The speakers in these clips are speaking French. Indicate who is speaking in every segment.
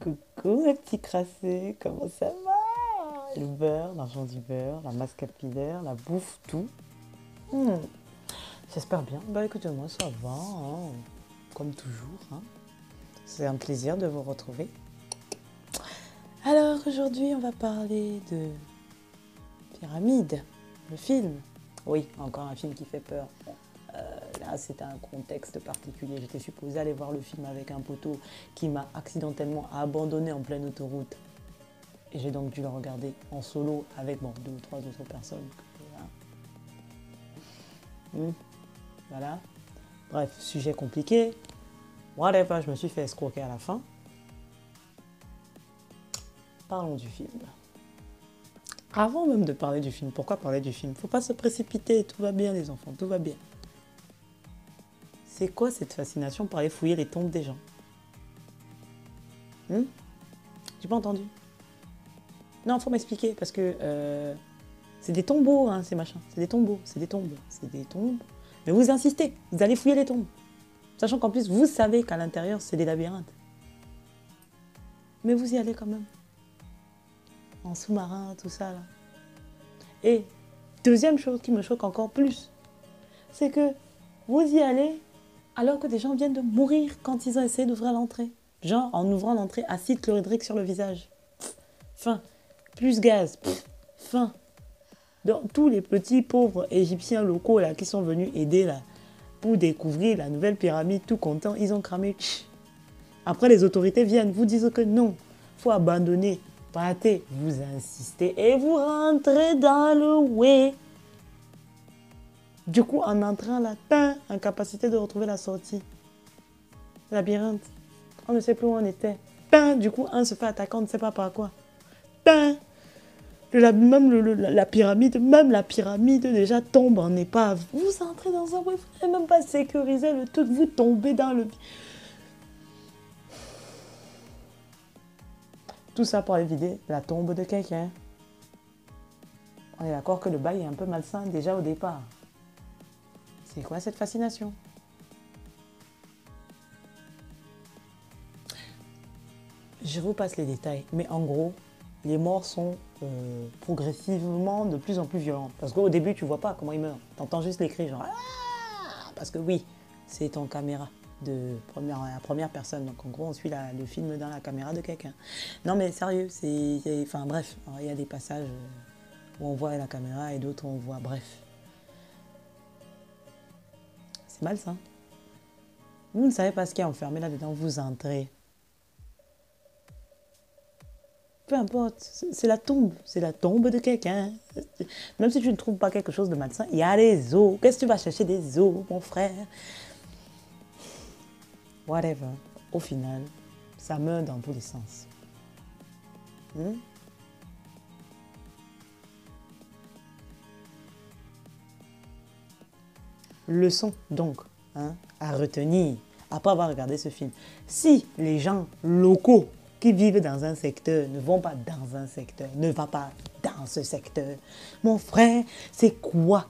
Speaker 1: Coucou mes petits crassés, comment ça va? Le beurre, l'argent du beurre, la masse capillaire, la bouffe, tout. Hmm, J'espère bien. Bah écoutez, moi ça va, hein, comme toujours, hein. C'est un plaisir de vous retrouver. Alors aujourd'hui, on va parler de Pyramide, le film. Oui, encore un film qui fait peur. Là, c'était un contexte particulier. J'étais supposée aller voir le film avec un poteau qui m'a accidentellement abandonné en pleine autoroute. Et j'ai donc dû le regarder en solo avec bon, deux ou trois autres personnes. Voilà. Voilà. Bref, sujet compliqué. Whatever, je me suis fait escroquer à la fin. Parlons du film. Avant même de parler du film, pourquoi parler du film? Faut pas se précipiter, tout va bien les enfants, tout va bien. C'est quoi cette fascination pour aller fouiller les tombes des gens? J'ai pas entendu. Non, faut m'expliquer parce que c'est des tombeaux, hein, ces machins. C'est des tombeaux, c'est des tombes, c'est des tombes. Mais vous insistez, vous allez fouiller les tombes. Sachant qu'en plus, vous savez qu'à l'intérieur, c'est des labyrinthes. Mais vous y allez quand même. En sous-marin, tout ça, là. Et deuxième chose qui me choque encore plus, c'est que vous y allez alors que des gens viennent de mourir quand ils ont essayé d'ouvrir l'entrée. Genre en ouvrant l'entrée, acide chlorhydrique sur le visage. Fin. Plus gaz. Fin. Donc, tous les petits pauvres égyptiens locaux là, qui sont venus aider là, pour découvrir la nouvelle pyramide, tout contents, ils ont cramé. Après, les autorités viennent, vous disent que non, il faut abandonner. Partez, vous insistez et vous rentrez dans le way. Du coup, en entrant là, incapacité de retrouver la sortie. Labyrinthe. On ne sait plus où on était. Du coup, on se fait attaquer, on ne sait pas par quoi. La pyramide, même la pyramide déjà tombe en épave. Vous entrez dans un way, vous n'avez même pas sécurisé le truc, vous tombez dans le... Tout ça pour éviter la tombe de quelqu'un. On est d'accord que le bail est un peu malsain déjà au départ. C'est quoi cette fascination? Je vous passe les détails, mais en gros, les morts sont progressivement de plus en plus violentes. Parce qu'au début, tu vois pas comment ils meurent. Tu entends juste les cris, genre... Ah, parce que oui, c'est en caméra de la première personne. Donc en gros, on suit le film dans la caméra de quelqu'un. Non mais sérieux, enfin bref, il y a des passages où on voit la caméra et d'autres où on voit... Bref. C'est malsain. Vous ne savez pas ce qui est enfermé là-dedans, vous entrez. Peu importe, c'est la tombe de quelqu'un. Même si tu ne trouves pas quelque chose de malsain, il y a des os. Qu'est-ce que tu vas chercher des os, mon frère? Whatever. Au final, ça meurt dans tous les sens. Leçon, donc, à retenir après avoir regardé ce film. Si les gens locaux qui vivent dans un secteur ne vont pas dans un secteur, ne va pas dans ce secteur, mon frère, c'est quoi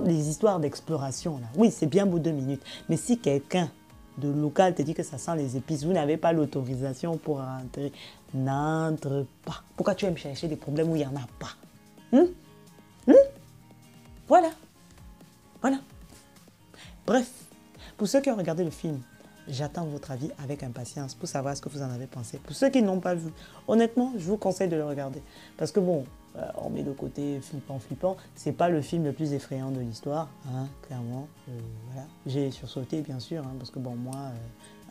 Speaker 1: les histoires d'exploration là? Oui, c'est bien beau 2 minutes, mais si quelqu'un de local te dit que ça sent les épices, vous n'avez pas l'autorisation pour rentrer, n'entre pas. Pourquoi tu aimes chercher des problèmes où il n'y en a pas? Voilà. Voilà. Bref, pour ceux qui ont regardé le film, j'attends votre avis avec impatience pour savoir ce que vous en avez pensé. Pour ceux qui ne l'ont pas vu, honnêtement, je vous conseille de le regarder. Parce que bon, on met le côté flippant, c'est pas le film le plus effrayant de l'histoire, clairement. Voilà. J'ai sursauté, bien sûr, parce que bon, moi,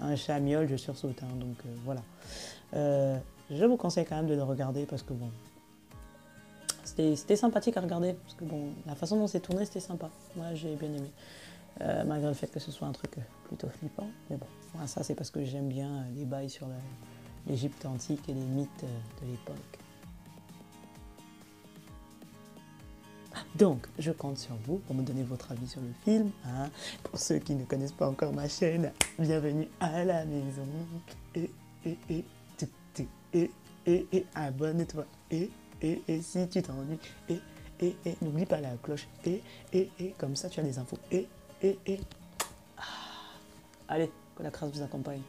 Speaker 1: un chat miaule, je sursaute, donc voilà. Je vous conseille quand même de le regarder parce que bon, c'était sympathique à regarder, parce que bon, la façon dont c'est tourné, c'était sympa. Moi, j'ai bien aimé. Malgré le fait que ce soit un truc plutôt flippant. Mais bon, moi, ça c'est parce que j'aime bien les bails sur l'Égypte antique et les mythes de l'époque. Donc, je compte sur vous pour me donner votre avis sur le film. Pour ceux qui ne connaissent pas encore ma chaîne, bienvenue à la maison. Et abonne-toi. Et si tu t'ennuies, n'oublie pas la cloche. Comme ça tu as des infos. Allez, que la grâce vous accompagne.